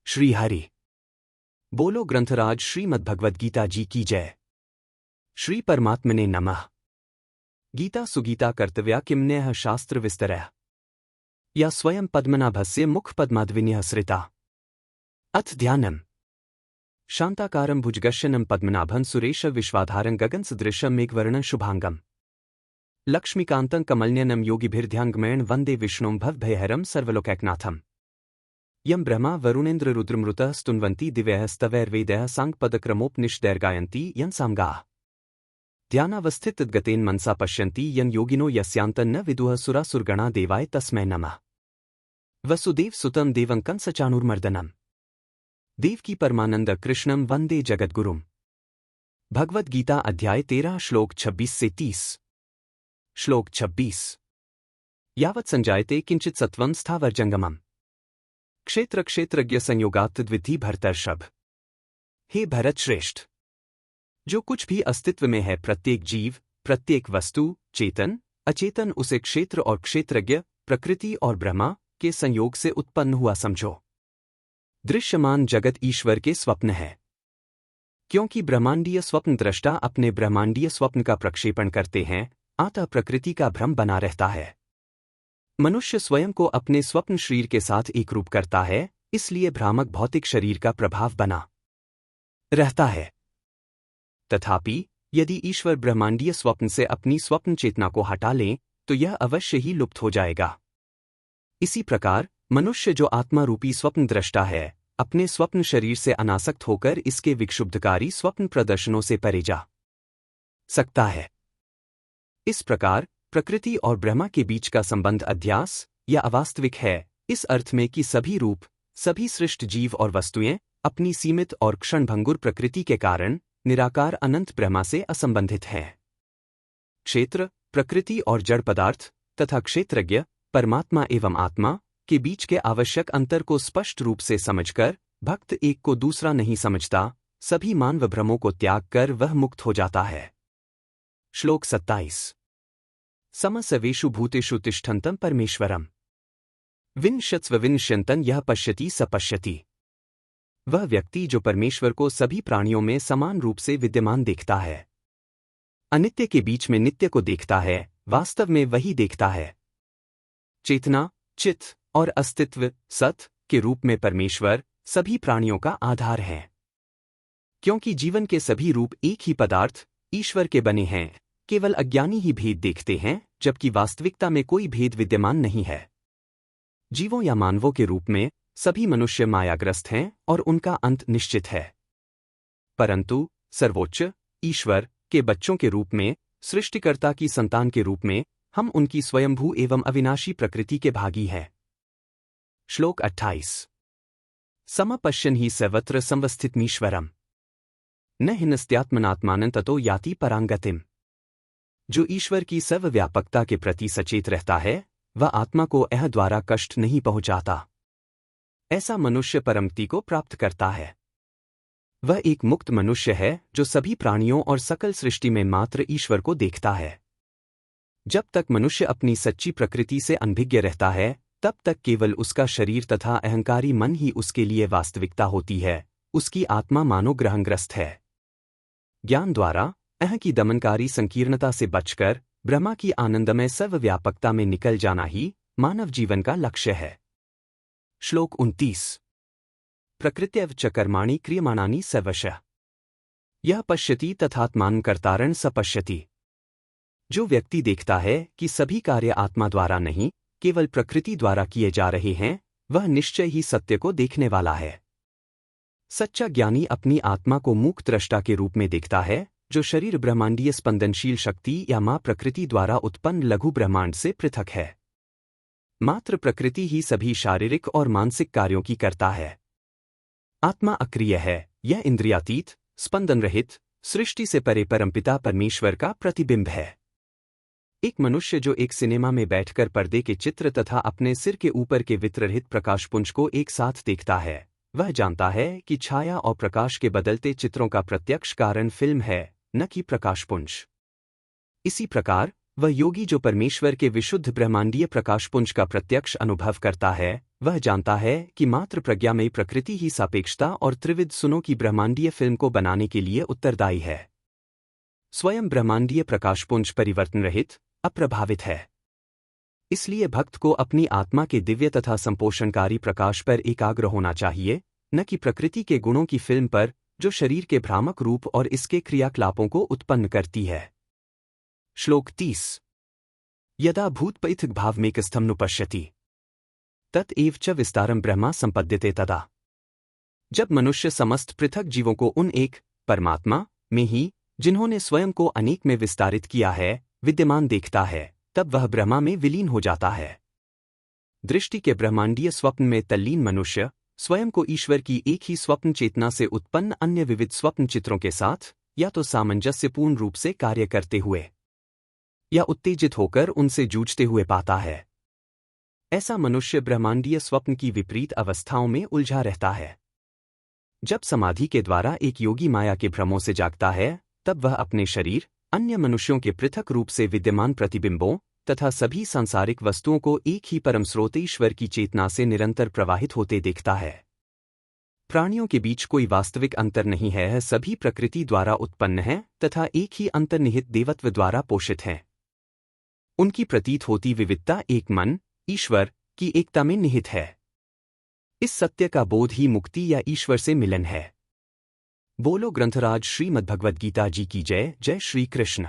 श्री हरि बोलो ग्रंथराज श्रीमद्भगवद्गीता जी की जय। श्री परमात्मने नमः। गीता सुगीता कर्तव्या किमन्यः शास्त्र विस्तरः या स्वयं पद्मनाभस्य मुख पद्माद्विन्यः सृता। अथ ध्यानम्। शांताकारं भुजगशयनं पद्मनाभं सुरेश विश्वाधारं गगनसदृशं मेघवर्णं शुभांगं लक्ष्मीकान्तं कमलनयनं योगिभिर्ध्यानगमयं वन्दे विष्णुं भवभयहरं सर्वलोकैकनाथम्। यं ब्रह्मा वरुणेन्द्र रुद्रमृतः स्तुन्वन्ति दिव्यः स्तवैर्वेदैः साङ्गपदक्रमोपनिषदैर्गायन्ति यं सामगाः। ध्यानावस्थितगतेन मनसा पश्यन्ति यं योगिनो यस्यान्तं न विदुः सुरासुरगणा देवाय तस्मै नमः। वसुदेव सुतं देवं कंसचाणूरमर्दनम् देवकी परमानंद कृष्णं वंदे जगद्गुरुम्। भगवद गीता अध्याय 13 श्लोक 26 से 30। श्लोक 26। यावत् संजायते किंचित सत्वं स्थावर जंगमम् क्षेत्र क्षेत्रज्ञ संयोगात् द्विधि भरतर्षभ। हे भरत श्रेष्ठ, जो कुछ भी अस्तित्व में है, प्रत्येक जीव, प्रत्येक वस्तु, चेतन अचेतन, उसे क्षेत्र और क्षेत्रज्ञ, प्रकृति और ब्रह्मा के संयोग से उत्पन्न हुआ समझो। दृश्यमान जगत ईश्वर के स्वप्न है, क्योंकि ब्रह्मांडीय स्वप्न दृष्टा अपने ब्रह्मांडीय स्वप्न का प्रक्षेपण करते हैं, अतः प्रकृति का भ्रम बना रहता है। मनुष्य स्वयं को अपने स्वप्न शरीर के साथ एकरूप करता है, इसलिए भ्रामक भौतिक शरीर का प्रभाव बना रहता है। तथापि यदि ईश्वर ब्रह्मांडीय स्वप्न से अपनी स्वप्न चेतना को हटा लें तो यह अवश्य ही लुप्त हो जाएगा। इसी प्रकार मनुष्य जो आत्मा रूपी स्वप्न दृष्टा है, अपने स्वप्न शरीर से अनासक्त होकर इसके विक्षुब्धकारी स्वप्न प्रदर्शनों से परे जा सकता है। इस प्रकार प्रकृति और ब्रह्मा के बीच का संबंध अध्यास या अवास्तविक है, इस अर्थ में कि सभी रूप, सभी सृष्ट जीव और वस्तुएं अपनी सीमित और क्षणभंगुर प्रकृति के कारण निराकार अनंत ब्रह्मा से असंबंधित हैं। क्षेत्र, प्रकृति और जड़ पदार्थ तथा क्षेत्रज्ञ, परमात्मा एवं आत्मा के बीच के आवश्यक अंतर को स्पष्ट रूप से समझकर भक्त एक को दूसरा नहीं समझता, सभी मानव भ्रमों को त्याग कर वह मुक्त हो जाता है। श्लोक 27। समसवेषु भूतेषु तिष्ठन्तं परमेश्वरम् विनश्यत्स्वविनश्यन्तं यः पश्यति स पश्यति। वह व्यक्ति जो परमेश्वर को सभी प्राणियों में समान रूप से विद्यमान देखता है, अनित्य के बीच में नित्य को देखता है, वास्तव में वही देखता है। चेतना, चित्त और अस्तित्व सत के रूप में परमेश्वर सभी प्राणियों का आधार है। क्योंकि जीवन के सभी रूप एक ही पदार्थ ईश्वर के बने हैं, केवल अज्ञानी ही भेद देखते हैं, जबकि वास्तविकता में कोई भेद विद्यमान नहीं है। जीवों या मानवों के रूप में सभी मनुष्य मायाग्रस्त हैं और उनका अंत निश्चित है, परंतु सर्वोच्च ईश्वर के बच्चों के रूप में, सृष्टिकर्ता की संतान के रूप में हम उनकी स्वयंभू एवं अविनाशी प्रकृति के भागी हैं। श्लोक 28। समपश्यन् हि सर्वत्र संवस्थितमीश्वरम् न हिनस्त्यात्मनात्मानं ततो याति परांगतिम्। जो ईश्वर की सर्वव्यापकता के प्रति सचेत रहता है, वह आत्मा को अह द्वारा कष्ट नहीं पहुंचाता। ऐसा मनुष्य परमति को प्राप्त करता है। वह एक मुक्त मनुष्य है जो सभी प्राणियों और सकल सृष्टि में मात्र ईश्वर को देखता है। जब तक मनुष्य अपनी सच्ची प्रकृति से अनभिज्ञ रहता है, तब तक केवल उसका शरीर तथा अहंकारी मन ही उसके लिए वास्तविकता होती है। उसकी आत्मा मानो ग्रहणग्रस्त है। ज्ञान द्वारा अह की दमनकारी संकीर्णता से बचकर ब्रह्मा की आनंदमय सर्वव्यापकता में निकल जाना ही मानव जीवन का लक्ष्य है। श्लोक 29। प्रकृत्यैव च कर्माणि क्रियमाणानि सर्वशः यः पश्यति तथात्मानं कर्तारं स पश्यति। जो व्यक्ति देखता है कि सभी कार्य आत्मा द्वारा नहीं, केवल प्रकृति द्वारा किए जा रहे हैं, वह निश्चय ही सत्य को देखने वाला है। सच्चा ज्ञानी अपनी आत्मा को मूक दृष्टा के रूप में देखता है, जो शरीर ब्रह्मांडीय स्पंदनशील शक्ति या मां प्रकृति द्वारा उत्पन्न लघु ब्रह्मांड से पृथक है। मात्र प्रकृति ही सभी शारीरिक और मानसिक कार्यों की करता है। आत्मा अक्रिय है, यह इंद्रियातीत, स्पंदन रहित, सृष्टि से परे परमपिता परमेश्वर का प्रतिबिंब है। एक मनुष्य जो एक सिनेमा में बैठकर पर्दे के चित्र तथा अपने सिर के ऊपर के वित्ररहित प्रकाशपुंज को एक साथ देखता है, वह जानता है कि छाया और प्रकाश के बदलते चित्रों का प्रत्यक्ष कारण फिल्म है, न कि प्रकाशपुंज। इसी प्रकार वह योगी जो परमेश्वर के विशुद्ध ब्रह्मांडीय प्रकाशपुंज का प्रत्यक्ष अनुभव करता है, वह जानता है कि मात्र प्रज्ञामयी प्रकृति ही सापेक्षता और त्रिविध सुनों की ब्रह्मांडीय फिल्म को बनाने के लिए उत्तरदायी है। स्वयं ब्रह्मांडीय प्रकाशपुंज परिवर्तन रहित, अप्रभावित है। इसलिए भक्त को अपनी आत्मा के दिव्य तथा संपोषणकारी प्रकाश पर एकाग्र होना चाहिए, न कि प्रकृति के गुणों की फिल्म पर, जो शरीर के भ्रामक रूप और इसके क्रियाकलापों को उत्पन्न करती है। श्लोक 30। यदा भूतपैथिकभावमेकस्थं पश्यति तत एव च विस्तारम ब्रह्मा संपद्यते तदा। जब मनुष्य समस्त पृथक जीवों को उन एक परमात्मा में ही, जिन्होंने स्वयं को अनेक में विस्तारित किया है, विद्यमान देखता है, तब वह ब्रह्मा में विलीन हो जाता है। दृष्टि के ब्रह्मांडीय स्वप्न में तल्लीन मनुष्य स्वयं को ईश्वर की एक ही स्वप्न चेतना से उत्पन्न अन्य विविध स्वप्न चित्रों के साथ या तो सामंजस्यपूर्ण रूप से कार्य करते हुए या उत्तेजित होकर उनसे जूझते हुए पाता है। ऐसा मनुष्य ब्रह्मांडीय स्वप्न की विपरीत अवस्थाओं में उलझा रहता है। जब समाधि के द्वारा एक योगी माया के भ्रमों से जागता है, तब वह अपने शरीर, अन्य मनुष्यों के पृथक रूप से विद्यमान प्रतिबिंबों तथा सभी सांसारिक वस्तुओं को एक ही परम स्रोत ईश्वर की चेतना से निरंतर प्रवाहित होते देखता है। प्राणियों के बीच कोई वास्तविक अंतर नहीं है, सभी प्रकृति द्वारा उत्पन्न हैं तथा एक ही अंतर्निहित देवत्व द्वारा पोषित हैं। उनकी प्रतीत होती विविधता एक मन, ईश्वर की एकता में निहित है। इस सत्य का बोध ही मुक्ति या ईश्वर से मिलन है। बोलो ग्रंथराज श्रीमद्भगवद्गीता जी की जय। जय श्री कृष्ण।